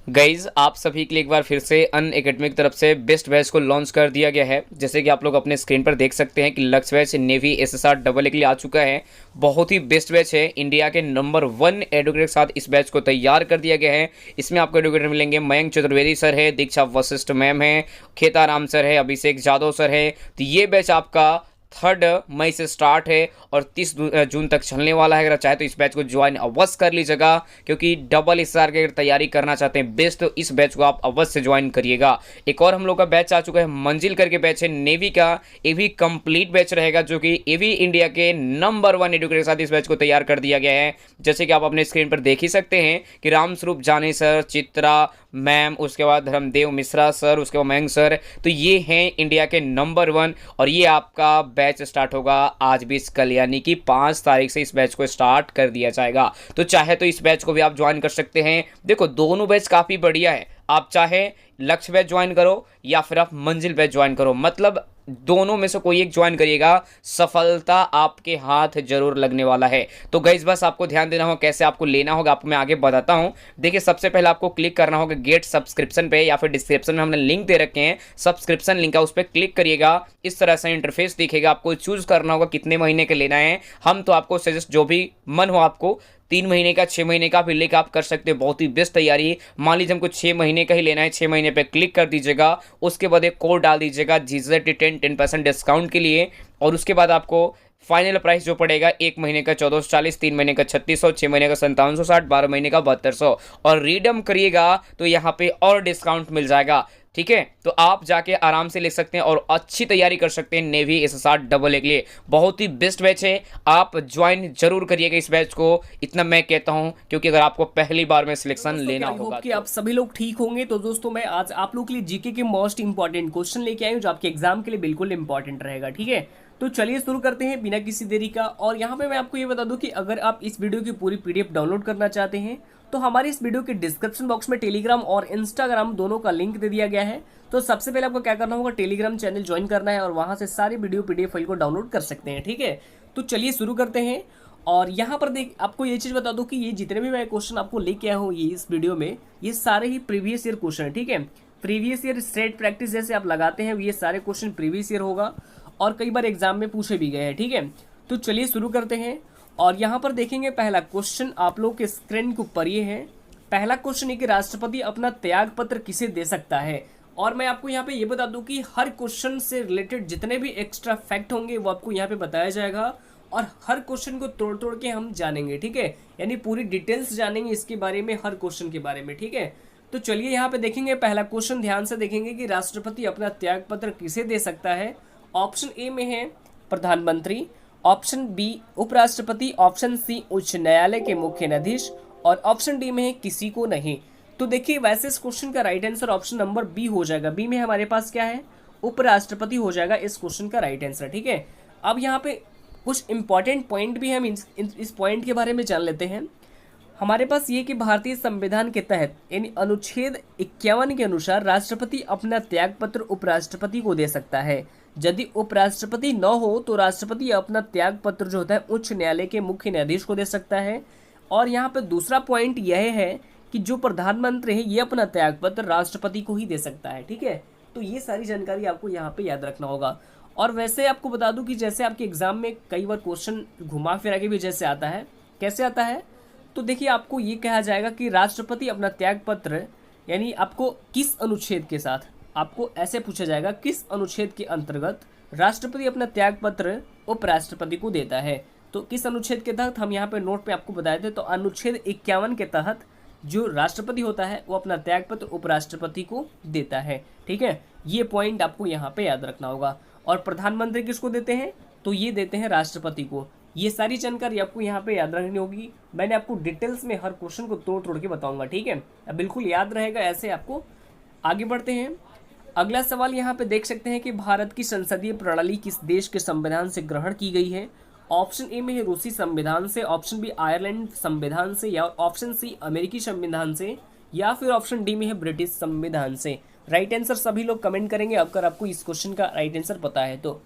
Guys आप सभी के लिए एक बार फिर से अन एकेडमी की तरफ से बेस्ट बैच को लॉन्च कर दिया गया है। जैसे कि आप लोग अपने स्क्रीन पर देख सकते हैं कि लक्ष्य batch navy SSR double A के लिए आ चुका है। बहुत ही बेस्ट बैच है। इंडिया के नंबर 1 एडुकेटर के साथ इस बैच को तैयार कर दिया गया है। इसमें आपको एडुकेटर मिलेंगे मयंक चतुर्वेदी सर है, दीक्षा वशिष्ठ मैम है, खेताराम सर है, अभिषेक जादव सर है। तो ये बैच आपका 3 मई से स्टार्ट है और 30 जून तक चलने वाला है। अगर चाहे तो इस बैच को ज्वाइन अवश्य कर लीजिएगा, क्योंकि डबल एसआर की अगर तैयारी करना चाहते हैं बेस्ट, तो इस बैच को आप अवश्य ज्वाइन करिएगा। एक और हम लोग का बैच आ चुका है, मंजिल करके बैच है नेवी का। ये भी कंप्लीट बैच रहेगा, जो कि ये भी इंडिया के नंबर 1 एडुकेटर के साथ इस बैच को तैयार कर दिया गया है। जैसे कि आप अपने स्क्रीन पर देख ही सकते हैं कि रामस्वरूप जानी सर, चित्रा मैम, उसके बाद धर्मदेव मिश्रा सर, उसके बाद मयंक सर। तो ये हैं इंडिया के नंबर 1 और ये आपका बैच स्टार्ट होगा आज 20 कल, यानी कि 5 तारीख से इस बैच को स्टार्ट कर दिया जाएगा। तो चाहे तो इस बैच को भी आप ज्वाइन कर सकते हैं। देखो दोनों बैच काफ़ी बढ़िया है। आप चाहे लक्ष्य बैच ज्वाइन करो या फिर आप मंजिल बैच ज्वाइन करो, मतलब दोनों में से कोई एक ज्वाइन करिएगा, सफलता आपके हाथ जरूर लगने वाला है। तो गाइस बस आपको ध्यान देना होगा कैसे आपको लेना होगा, आपको मैं आगे बताता हूं। देखिए सबसे पहले आपको क्लिक करना होगा गेट सब्सक्रिप्शन पे, या फिर डिस्क्रिप्शन में हमने लिंक दे रखे हैं, सब्सक्रिप्शन लिंक है, उस पर क्लिक करिएगा। इस तरह से इंटरफेस दिखेगा। आपको चूज करना होगा कितने महीने के लेना है। हम तो आपको सजेस्ट जो भी मन हो, आपको 3 महीने का, 6 महीने का भी लेकर आप कर सकते हो। बहुत ही बेस्ट तैयारी। मान लीजिए हमको 6 महीने का ही लेना है, 6 महीने पे क्लिक कर दीजिएगा। उसके बाद एक कोड डाल दीजिएगा GZ10 डिस्काउंट के लिए, और उसके बाद आपको फाइनल प्राइस जो पड़ेगा 1 महीने का 1440, 3 महीने का 3600, 6 महीने का 5760, 12 महीने का 7200, और रिडम करिएगा तो यहाँ पे और डिस्काउंट मिल जाएगा। ठीक है, तो आप जाके आराम से ले सकते हैं और अच्छी तैयारी कर सकते हैं नेवी एसएसआर डबल ए के लिए। बहुत ही बेस्ट बैच है, आप ज्वाइन जरूर करिएगा इस बैच को, इतना मैं कहता हूं, क्योंकि अगर आपको पहली बार में सिलेक्शन लेना होगा कि आप सभी लोग ठीक होंगे। तो दोस्तों मैं आज आप लोग के लिए जीके के मोस्ट इंपॉर्टेंट क्वेश्चन लेके आई हूँ, जो आपके एग्जाम के लिए बिल्कुल इंपॉर्टेंट रहेगा। ठीक है, तो चलिए शुरू करते हैं बिना किसी देरी का। और यहाँ पे मैं आपको ये बता दूं कि अगर आप इस वीडियो की पूरी पीडीएफ डाउनलोड करना चाहते हैं तो हमारे इस वीडियो के डिस्क्रिप्शन बॉक्स में टेलीग्राम और इंस्टाग्राम दोनों का लिंक दे दिया गया है। तो सबसे पहले आपको क्या करना होगा, टेलीग्राम चैनल ज्वाइन करना है और वहां से सारी वीडियो पीडीएफ फाइल को डाउनलोड कर सकते हैं। ठीक है, तो चलिए शुरू करते हैं। और यहाँ पर देख आपको ये चीज़ बता दूं कि ये जितने भी मैं क्वेश्चन आपको लेके आया हूँ ये इस वीडियो में, ये सारे ही प्रीवियस ईयर क्वेश्चन है। ठीक है, प्रीवियस ईयर स्टेट प्रैक्टिस जैसे आप लगाते हैं, ये सारे क्वेश्चन प्रीवियस ईयर होगा और कई बार एग्जाम में पूछे भी गए हैं। ठीक है, तो चलिए शुरू करते हैं। और यहाँ पर देखेंगे पहला क्वेश्चन आप लोग के स्क्रीन के ऊपर ये है। पहला क्वेश्चन है कि राष्ट्रपति अपना त्याग पत्र किसे दे सकता है। और मैं आपको यहाँ पे ये बता दूं कि हर क्वेश्चन से रिलेटेड जितने भी एक्स्ट्रा फैक्ट होंगे वो आपको यहाँ पे बताया जाएगा और हर क्वेश्चन को तोड़ तोड़ के हम जानेंगे। ठीक है, यानी पूरी डिटेल्स जानेंगे इसके बारे में, हर क्वेश्चन के बारे में। ठीक है, तो चलिए यहाँ पे देखेंगे पहला क्वेश्चन, ध्यान से देखेंगे कि राष्ट्रपति अपना त्याग पत्र किसे दे सकता है। ऑप्शन ए में है प्रधानमंत्री, ऑप्शन बी उपराष्ट्रपति, ऑप्शन सी उच्च न्यायालय के मुख्य न्यायाधीश, और ऑप्शन डी में है किसी को नहीं। तो देखिए वैसे इस क्वेश्चन का right answer option number B हो जाएगा। बी में हमारे पास क्या है, उपराष्ट्रपति हो जाएगा इस क्वेश्चन का राइट आंसर। ठीक है, अब यहाँ पे कुछ इंपॉर्टेंट पॉइंट भी हम इस पॉइंट के बारे में जान लेते हैं। हमारे पास ये कि भारतीय संविधान के तहत यानी अनुच्छेद 51 के अनुसार राष्ट्रपति अपना त्यागपत्र उपराष्ट्रपति को दे सकता है। यदि उपराष्ट्रपति न हो तो राष्ट्रपति अपना त्यागपत्र जो होता है उच्च न्यायालय के मुख्य न्यायाधीश को दे सकता है। और यहाँ पे दूसरा पॉइंट यह है कि जो प्रधानमंत्री है ये अपना त्यागपत्र राष्ट्रपति को ही दे सकता है। ठीक है, तो ये सारी जानकारी आपको यहाँ पे याद रखना होगा। और वैसे आपको बता दूं कि जैसे आपके एग्जाम में कई बार क्वेश्चन घुमा फिरा के भी जैसे आता है, कैसे आता है, तो देखिए आपको ये कहा जाएगा कि राष्ट्रपति अपना त्यागपत्र, यानी आपको किस अनुच्छेद के साथ, आपको ऐसे पूछा जाएगा किस अनुच्छेद के अंतर्गत राष्ट्रपति अपना त्यागपत्र उपराष्ट्रपति को देता है। तो किस अनुच्छेद के तहत हम यहाँ पे नोट पे आपको बताए थे, तो अनुच्छेद 51 के तहत जो राष्ट्रपति होता है वो अपना त्यागपत्र उपराष्ट्रपति को देता है। ठीक है, ये पॉइंट आपको यहाँ पे याद रखना होगा। और प्रधानमंत्री किसको देते हैं, तो ये देते हैं राष्ट्रपति को। ये सारी जानकारी आपको यहाँ पे याद रखनी होगी। मैंने आपको डिटेल्स में हर क्वेश्चन को तोड़ तोड़ के बताऊंगा। ठीक है, बिल्कुल याद रहेगा ऐसे आपको। आगे बढ़ते हैं, अगला सवाल यहाँ पे देख सकते हैं कि भारत की संसदीय प्रणाली किस देश के संविधान से ग्रहण की गई है। ऑप्शन ए में है रूसी संविधान से, ऑप्शन बी आयरलैंड संविधान से, या ऑप्शन सी अमेरिकी संविधान से, या फिर ऑप्शन डी में है ब्रिटिश संविधान से। राइट आंसर सभी लोग कमेंट करेंगे अगर आपको इस क्वेश्चन का राइट आंसर पता है तो।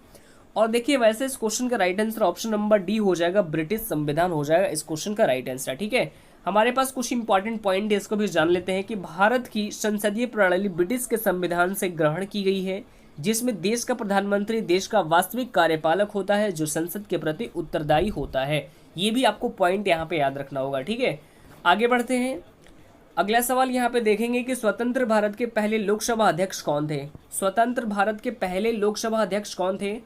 और देखिए वैसे इस क्वेश्चन का right answer option number D हो जाएगा, ब्रिटिश संविधान हो जाएगा इस क्वेश्चन का राइट आंसर। ठीक है, हमारे पास कुछ इंपॉर्टेंट पॉइंट है, इसको भी जान लेते हैं कि भारत की संसदीय प्रणाली ब्रिटिश के संविधान से ग्रहण की गई है, जिसमें देश का प्रधानमंत्री देश का वास्तविक कार्यपालक होता है जो संसद के प्रति उत्तरदायी होता है। ये भी आपको पॉइंट यहाँ पे याद रखना होगा, ठीक है। आगे बढ़ते हैं। अगला सवाल यहाँ पे देखेंगे कि स्वतंत्र भारत के पहले लोकसभा अध्यक्ष कौन थे। स्वतंत्र भारत के पहले लोकसभा अध्यक्ष कौन थे?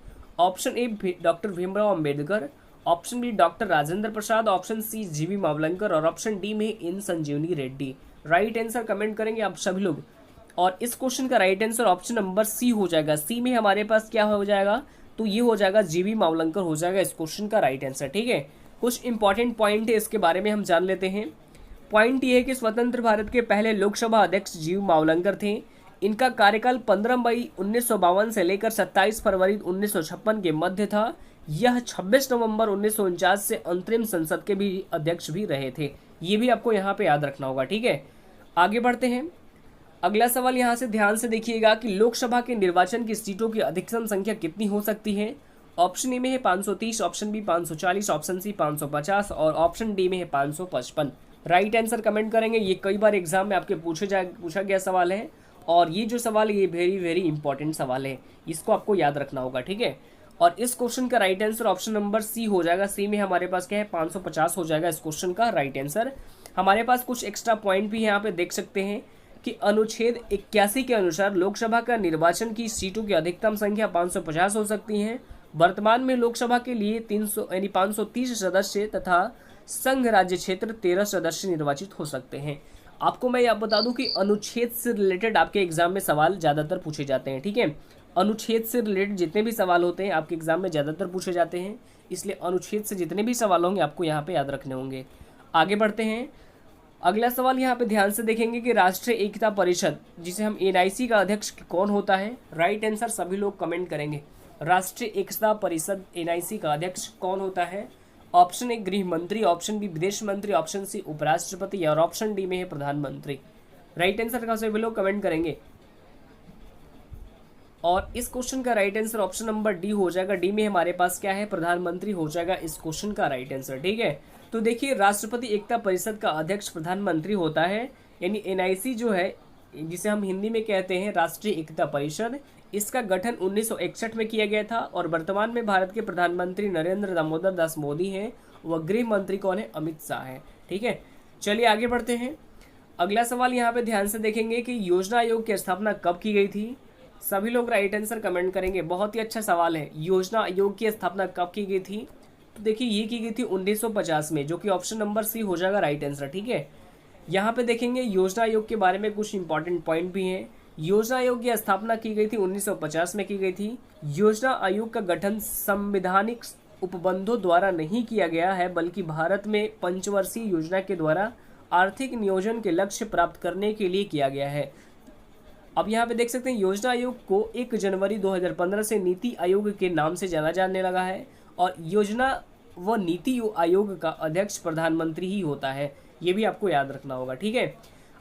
Option A doctor Bhimrao Ambedkar, option B doctor Rajendra Prasad, option C G V Mavalankar और ऑप्शन डी में N Sanjivani Reddy. Right answer comment करेंगे आप सभी लोग। और इस क्वेश्चन का right answer option number C हो जाएगा। सी में हमारे पास क्या हो जाएगा? तो ये हो जाएगा जीवी मावलंकर हो जाएगा इस क्वेश्चन का राइट आंसर, ठीक है। कुछ इंपॉर्टेंट पॉइंट है, इसके बारे में हम जान लेते हैं। पॉइंट ये है कि स्वतंत्र भारत के पहले लोकसभा अध्यक्ष जीवी मावलंकर थे। इनका कार्यकाल 15 मई 1952 से लेकर 27 फरवरी 1956 के मध्य था। यह 26 नवंबर 1949 से अंतरिम संसद के भी अध्यक्ष भी रहे थे। ये भी आपको यहाँ पे याद रखना होगा, ठीक है। आगे बढ़ते हैं। अगला सवाल यहाँ से ध्यान से देखिएगा कि लोकसभा के निर्वाचन की सीटों की अधिकतम संख्या कितनी हो सकती है। ऑप्शन ए में है 530, ऑप्शन बी 540, ऑप्शन सी 550 और ऑप्शन डी में है 555। राइट आंसर कमेंट करेंगे। ये कई बार एग्जाम में आपके पूछा गया सवाल है और ये जो सवाल है ये वेरी वेरी इंपॉर्टेंट सवाल है, इसको आपको याद रखना होगा, ठीक है। और इस क्वेश्चन का right answer option number C हो जाएगा। सी में हमारे पास क्या है? 550 हो जाएगा इस क्वेश्चन का राइट आंसर। हमारे पास कुछ एक्स्ट्रा पॉइंट भी यहाँ पे देख सकते हैं कि अनुच्छेद 81 के अनुसार लोकसभा का निर्वाचन की सीटों की अधिकतम संख्या 550 हो सकती है। वर्तमान में लोकसभा के लिए 300 यानी 530 सदस्य तथा संघ राज्य क्षेत्र 13 सदस्य निर्वाचित हो सकते हैं। आपको मैं यह बता दूं कि अनुच्छेद से रिलेटेड आपके एग्जाम में सवाल ज़्यादातर पूछे जाते हैं, ठीक है। अनुच्छेद से रिलेटेड जितने भी सवाल होते हैं आपके एग्जाम में ज़्यादातर पूछे जाते हैं, इसलिए अनुच्छेद से जितने भी सवाल होंगे आपको यहाँ पे याद रखने होंगे। आगे बढ़ते हैं। अगला सवाल यहाँ पे ध्यान से देखेंगे कि राष्ट्रीय एकता परिषद जिसे हम एनआईसी का अध्यक्ष कौन होता है। राइट आंसर सभी लोग कमेंट करेंगे। राष्ट्रीय एकता परिषद एनआईसी का अध्यक्ष कौन होता है? ऑप्शन ए गृह मंत्री, ऑप्शन बी विदेश मंत्री, ऑप्शन सी उपराष्ट्रपति और ऑप्शन डी में है प्रधानमंत्री। राइट आंसर का सभी लोग कमेंट करेंगे। और इस क्वेश्चन का right answer option number D हो जाएगा। डी में हमारे पास क्या है? प्रधानमंत्री हो जाएगा इस क्वेश्चन का राइट आंसर, ठीक है। तो देखिए राष्ट्रपति एकता परिषद का अध्यक्ष प्रधानमंत्री होता है, यानी एनआईसी जो है जिसे हम हिंदी में कहते हैं राष्ट्रीय एकता परिषद, इसका गठन 1961 में किया गया था और वर्तमान में भारत के प्रधानमंत्री नरेंद्र दामोदर दास मोदी हैं। वह गृह मंत्री कौन है? अमित शाह है, ठीक है। चलिए आगे बढ़ते हैं। अगला सवाल यहाँ पे ध्यान से देखेंगे कि योजना आयोग की स्थापना कब की गई थी। सभी लोग राइट आंसर कमेंट करेंगे। बहुत ही अच्छा सवाल है। योजना आयोग की स्थापना कब की गई थी? तो देखिए ये की गई थी 1950 में, जो कि ऑप्शन नंबर सी हो जाएगा राइट आंसर, ठीक है। यहाँ पे देखेंगे योजना आयोग के बारे में कुछ इंपॉर्टेंट पॉइंट भी हैं। योजना आयोग की स्थापना की गई थी 1950 में की गई थी। योजना आयोग का गठन संवैधानिक उपबंधों द्वारा नहीं किया गया है, बल्कि भारत में पंचवर्षीय योजना के द्वारा आर्थिक नियोजन के लक्ष्य प्राप्त करने के लिए किया गया है। अब यहाँ पे देख सकते हैं योजना आयोग को 1 जनवरी 2015 से नीति आयोग के नाम से जाना जाने लगा है और योजना व नीति आयोग का अध्यक्ष प्रधानमंत्री ही होता है। ये भी आपको याद रखना होगा, ठीक है।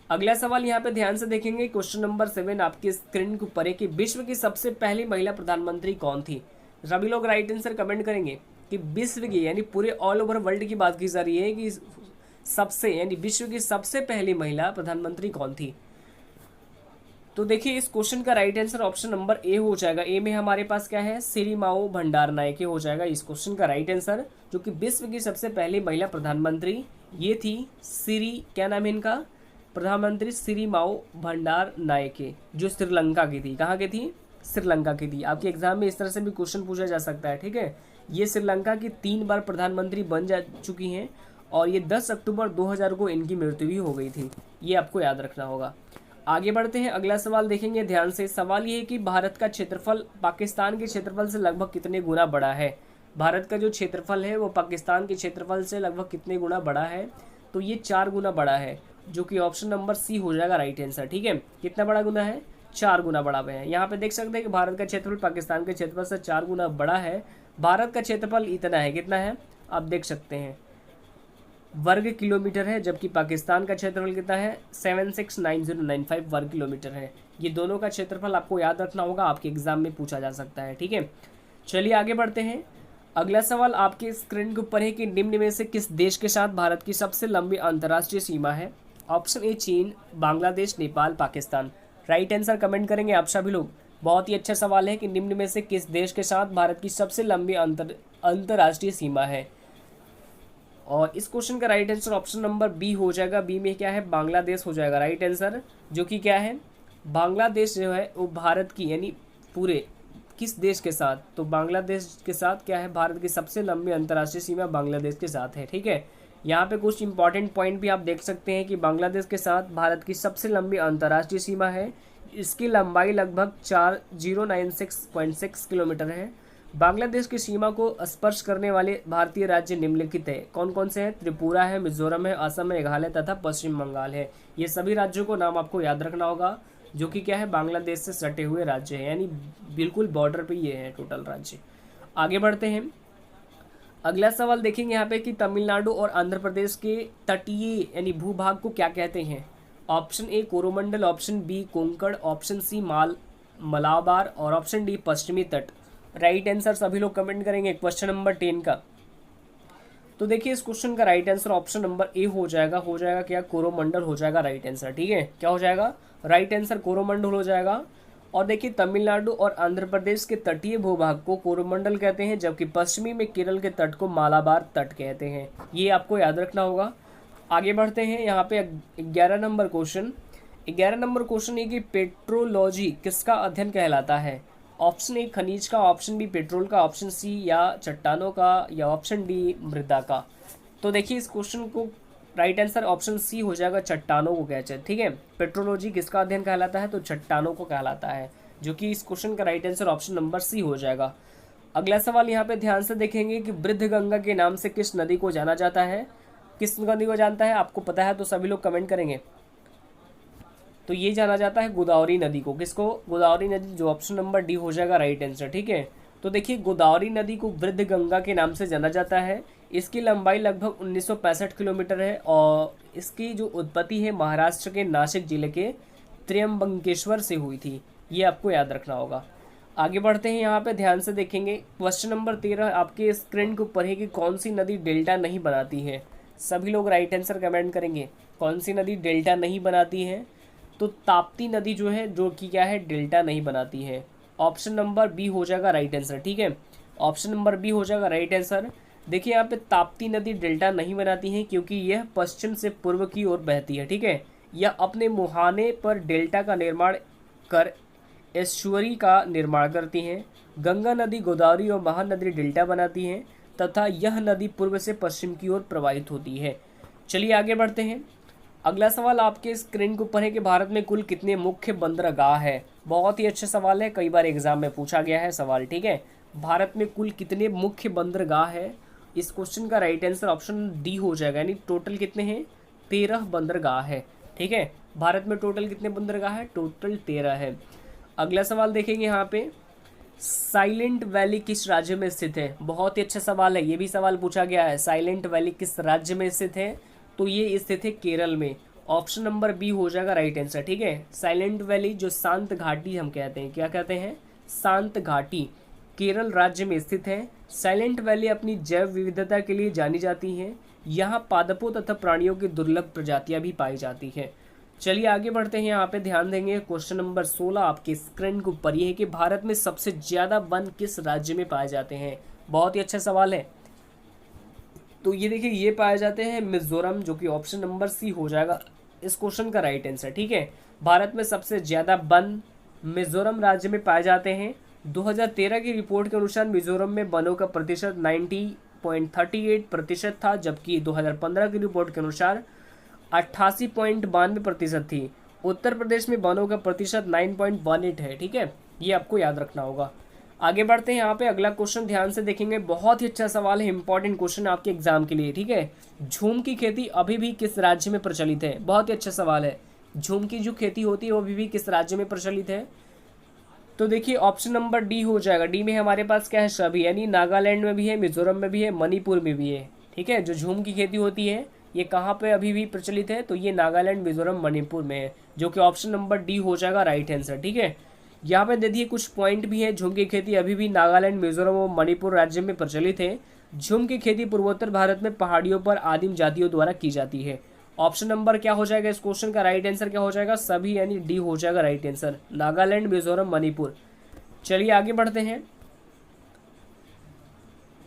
अगला सवाल यहाँ पे ध्यान से देखेंगे। क्वेश्चन नंबर 7 आपके स्क्रीन के ऊपर है कि विश्व की सबसे पहली महिला प्रधानमंत्री कौन थी। सभी लोग राइट आंसर कमेंट करेंगे कि विश्व की यानी पूरे ऑल ओवर वर्ल्ड की बात की जा रही है कि सबसे यानी विश्व की सबसे पहली महिला प्रधानमंत्री कौन थी। तो देखिए इस क्वेश्चन का right answer option number A हो जाएगा। ए में हमारे पास क्या है? सिरिमाओ भंडारनायके हो जाएगा इस क्वेश्चन का राइट आंसर, जो कि विश्व की सबसे पहली महिला प्रधानमंत्री ये थी क्या नाम है इनका? प्रधानमंत्री सिरिमाओ भंडारनायके, जो श्रीलंका की थी। कहाँ की थी? श्रीलंका की थी। आपके एग्जाम में इस तरह से भी क्वेश्चन पूछा जा सकता है, ठीक है। ये श्रीलंका की 3 बार प्रधानमंत्री बन जा चुकी हैं और ये 10 अक्टूबर 2000 को इनकी मृत्यु भी हो गई थी। ये आपको याद रखना होगा। आगे बढ़ते हैं। अगला सवाल देखेंगे ध्यान से। सवाल ये है कि भारत का क्षेत्रफल पाकिस्तान के क्षेत्रफल से लगभग कितने गुना बड़ा है। भारत का जो क्षेत्रफल है वो पाकिस्तान के क्षेत्रफल से लगभग कितने गुना बड़ा है? तो ये 4 गुना बड़ा है, जो कि ऑप्शन नंबर सी हो जाएगा राइट आंसर, ठीक है। कितना बड़ा गुना है? 4 गुना बड़ा है। यहाँ पे देख सकते हैं कि भारत का क्षेत्रफल पाकिस्तान के क्षेत्रफल से 4 गुना बड़ा है। भारत का क्षेत्रफल इतना है, कितना है आप देख सकते हैं, वर्ग किलोमीटर है, जबकि पाकिस्तान का क्षेत्रफल कितना है? 769095 वर्ग किलोमीटर है। ये दोनों का क्षेत्रफल आपको याद रखना होगा, आपके एग्जाम में पूछा जा सकता है, ठीक है। चलिए आगे बढ़ते हैं। अगला सवाल आपके स्क्रीन के ऊपर है कि निम्न में से किस देश के साथ भारत की सबसे लंबी अंतर्राष्ट्रीय सीमा है। ऑप्शन ए चीन, Bangladesh, Nepal, Pakistan. Right answer comment करेंगे आप सभी लोग। बहुत ही अच्छा सवाल है कि निम्न में से किस देश के साथ भारत की सबसे लंबी अंतर्राष्ट्रीय सीमा है। और इस क्वेश्चन का right answer option number B हो जाएगा। बी में क्या है, बांग्लादेश हो जाएगा राइट आंसर, जो कि क्या है, बांग्लादेश जो है वो भारत की यानी पूरे किस देश के साथ, तो बांग्लादेश के साथ क्या है, भारत की सबसे लंबी अंतर्राष्ट्रीय सीमा बांग्लादेश के साथ है। ठीक है, यहाँ पे कुछ इंपॉर्टेंट पॉइंट भी आप देख सकते हैं कि बांग्लादेश के साथ भारत की सबसे लंबी अंतर्राष्ट्रीय सीमा है। इसकी लंबाई लगभग 4096.6 किलोमीटर है। बांग्लादेश की सीमा को स्पर्श करने वाले भारतीय राज्य निम्नलिखित है। कौन कौन से हैं, त्रिपुरा है, मिजोरम है, असम है, मेघालय तथा पश्चिम बंगाल है। ये सभी राज्यों को नाम आपको याद रखना होगा, जो कि क्या है, बांग्लादेश से सटे हुए राज्य हैं, यानी बिल्कुल बॉर्डर पे ये है टोटल राज्य। आगे बढ़ते हैं, अगला सवाल देखेंगे यहाँ पे कि तमिलनाडु और आंध्र प्रदेश के तटीय यानी भूभाग को क्या कहते हैं। Option A Coromandel, option B Konkan, option C Malabar और ऑप्शन डी पश्चिमी तट। राइट आंसर सभी लोग कमेंट करेंगे क्वेश्चन नंबर 10 का। तो देखिए इस क्वेश्चन का right answer option number A हो जाएगा क्या, कोरोमंडल हो जाएगा राइट आंसर। ठीक है, क्या हो जाएगा, राइट आंसर कोरोमंडल हो जाएगा। और देखिए तमिलनाडु और आंध्र प्रदेश के तटीय भूभाग को कोरोमंडल कहते हैं, जबकि पश्चिमी में केरल के तट को मालाबार तट कहते हैं। ये आपको याद रखना होगा। आगे बढ़ते हैं, यहाँ पे 11 नंबर क्वेश्चन। 11 नंबर क्वेश्चन ये कि पेट्रोलॉजी किसका अध्ययन कहलाता है। ऑप्शन ए खनिज का, ऑप्शन बी पेट्रोल का, ऑप्शन सी या चट्टानों का, या ऑप्शन डी मृदा का। तो देखिए इस क्वेश्चन को राइट आंसर ऑप्शन सी हो जाएगा, चट्टानों को कहते हैं। ठीक है, पेट्रोलॉजी किसका अध्ययन कहलाता है, तो चट्टानों को कहलाता है, जो कि इस क्वेश्चन का right answer option number C हो जाएगा। अगला सवाल यहाँ पे ध्यान से देखेंगे कि वृद्ध गंगा के नाम से किस नदी को जाना जाता है। किस नदी को जानता है, आपको पता है तो सभी लोग कमेंट करेंगे। तो ये जाना जाता है गोदावरी नदी को। किसको, गोदावरी नदी, जो ऑप्शन नंबर डी हो जाएगा राइट आंसर। ठीक है, तो देखिए गोदावरी नदी को वृद्ध गंगा के नाम से जाना जाता है। इसकी लंबाई लगभग 1965 किलोमीटर है और इसकी जो उत्पत्ति है महाराष्ट्र के नासिक जिले के त्र्यंबकेश्वर से हुई थी। ये आपको याद रखना होगा। आगे बढ़ते हैं, यहाँ पे ध्यान से देखेंगे क्वेश्चन नंबर 13 आपके स्क्रीन के ऊपर है कि कौन सी नदी डेल्टा नहीं बनाती है। सभी लोग राइट आंसर कमेंट करेंगे, कौन सी नदी डेल्टा नहीं बनाती है। तो ताप्ती नदी जो है, जो कि क्या है, डेल्टा नहीं बनाती है। ऑप्शन नंबर बी हो जाएगा राइट आंसर। ठीक है, ऑप्शन नंबर बी हो जाएगा राइट आंसर। देखिए यहाँ पे ताप्ती नदी डेल्टा नहीं बनाती है क्योंकि यह पश्चिम से पूर्व की ओर बहती है। ठीक है, यह अपने मुहाने पर डेल्टा का निर्माण कर एस्चुअरी का निर्माण करती हैं। गंगा नदी, गोदावरी और महानदी डेल्टा बनाती हैं तथा यह नदी पूर्व से पश्चिम की ओर प्रवाहित होती है। चलिए आगे बढ़ते हैं। अगला सवाल आपके स्क्रीन के ऊपर है कि भारत में कुल कितने मुख्य बंदरगाह है। बहुत ही अच्छा सवाल है, कई बार एग्जाम में पूछा गया है सवाल। ठीक है, भारत में कुल कितने मुख्य बंदरगाह है। इस क्वेश्चन का राइट आंसर ऑप्शन डी हो जाएगा, यानी टोटल कितने हैं, 13 बंदरगाह है। ठीक है, भारत में टोटल कितने बंदरगाह है, टोटल 13 है। अगला सवाल देखेंगे यहाँ पे, साइलेंट वैली किस राज्य में स्थित है। बहुत ही अच्छा सवाल है, ये भी सवाल पूछा गया है, साइलेंट वैली किस राज्य में स्थित है। तो ये स्थित है केरल में। ऑप्शन नंबर बी हो जाएगा राइट आंसर। ठीक है, साइलेंट वैली जो शांत घाटी हम कहते हैं, क्या कहते हैं, शांत घाटी, केरल राज्य में स्थित है। साइलेंट वैली अपनी जैव विविधता के लिए जानी जाती है। यहाँ पादपों तथा प्राणियों की दुर्लभ प्रजातियां भी पाई जाती है। चलिए आगे बढ़ते हैं, यहाँ पे ध्यान देंगे क्वेश्चन नंबर 16 आपके स्क्रीन के ऊपर ये है कि भारत में सबसे ज्यादा वन किस राज्य में पाए जाते हैं। बहुत ही अच्छा सवाल है। तो ये देखिए ये पाए जाते हैं मिजोरम, जो कि ऑप्शन नंबर सी हो जाएगा इस क्वेश्चन का राइट आंसर। ठीक है, भारत में सबसे ज्यादा वन मिजोरम राज्य में पाए जाते हैं। 2013 की रिपोर्ट के अनुसार मिजोरम में वनों का प्रतिशत 90.38% था, जबकि 2015 की रिपोर्ट के अनुसार 88.92% थी। उत्तर प्रदेश में वनों का प्रतिशत 9.18 है। ठीक है, ये आपको याद रखना होगा। आगे बढ़ते हैं, यहाँ पे अगला क्वेश्चन ध्यान से देखेंगे, बहुत ही अच्छा सवाल है, इंपॉर्टेंट क्वेश्चन आपके एग्जाम के लिए। ठीक है, झूम की खेती अभी भी किस राज्य में प्रचलित है। बहुत ही अच्छा सवाल है, झूम की जो खेती होती है वो अभी भी किस राज्य में प्रचलित है। तो देखिए ऑप्शन नंबर डी हो जाएगा। डी में हमारे पास क्या है, सभी, यानी नागालैंड में भी है, मिजोरम में भी है, मणिपुर में भी है। ठीक है, जो झूम की खेती होती है ये कहाँ पे अभी भी प्रचलित है, तो ये नागालैंड, मिजोरम, मणिपुर में है, जो कि ऑप्शन नंबर डी हो जाएगा राइट आंसर। ठीक है, यहाँ पे दे दिए कुछ पॉइंट भी है। झूम की खेती अभी भी नागालैंड, मिजोरम और मणिपुर राज्य में प्रचलित है। झूम की खेती पूर्वोत्तर भारत में पहाड़ियों पर आदिम जातियों द्वारा की जाती है। ऑप्शन नंबर क्या हो जाएगा इस क्वेश्चन का राइट आंसर क्या हो जाएगा? सभी, यानी डी हो जाएगा राइट आंसर, नागालैंड, मिजोरम, मणिपुर। चलिए आगे बढ़ते हैं।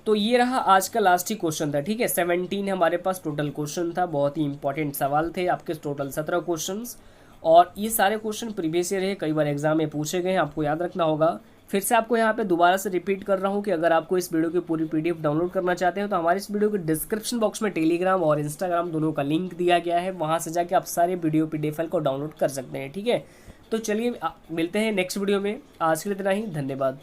तो ये रहा आज का लास्ट ही क्वेश्चन था, ठीक है। 17 हमारे पास टोटल क्वेश्चन था, बहुत ही इंपॉर्टेंट सवाल थे आपके, टोटल 17 क्वेश्चंस। और ये सारे क्वेश्चन प्रीवियस ईयर है, कई बार एग्जाम में पूछे गए हैं, आपको याद रखना होगा। फिर से आपको यहाँ पे दोबारा से रिपीट कर रहा हूँ कि अगर आपको इस वीडियो की पूरी पीडीएफ डाउनलोड करना चाहते हैं तो हमारे इस वीडियो के डिस्क्रिप्शन बॉक्स में टेलीग्राम और इंस्टाग्राम दोनों का लिंक दिया गया है, वहाँ से जाके आप सारे वीडियो पीडीएफ फाइल को डाउनलोड कर सकते हैं, ठीक है। तो चलिए मिलते हैं नेक्स्ट वीडियो में, आज के लिए इतना ही, धन्यवाद।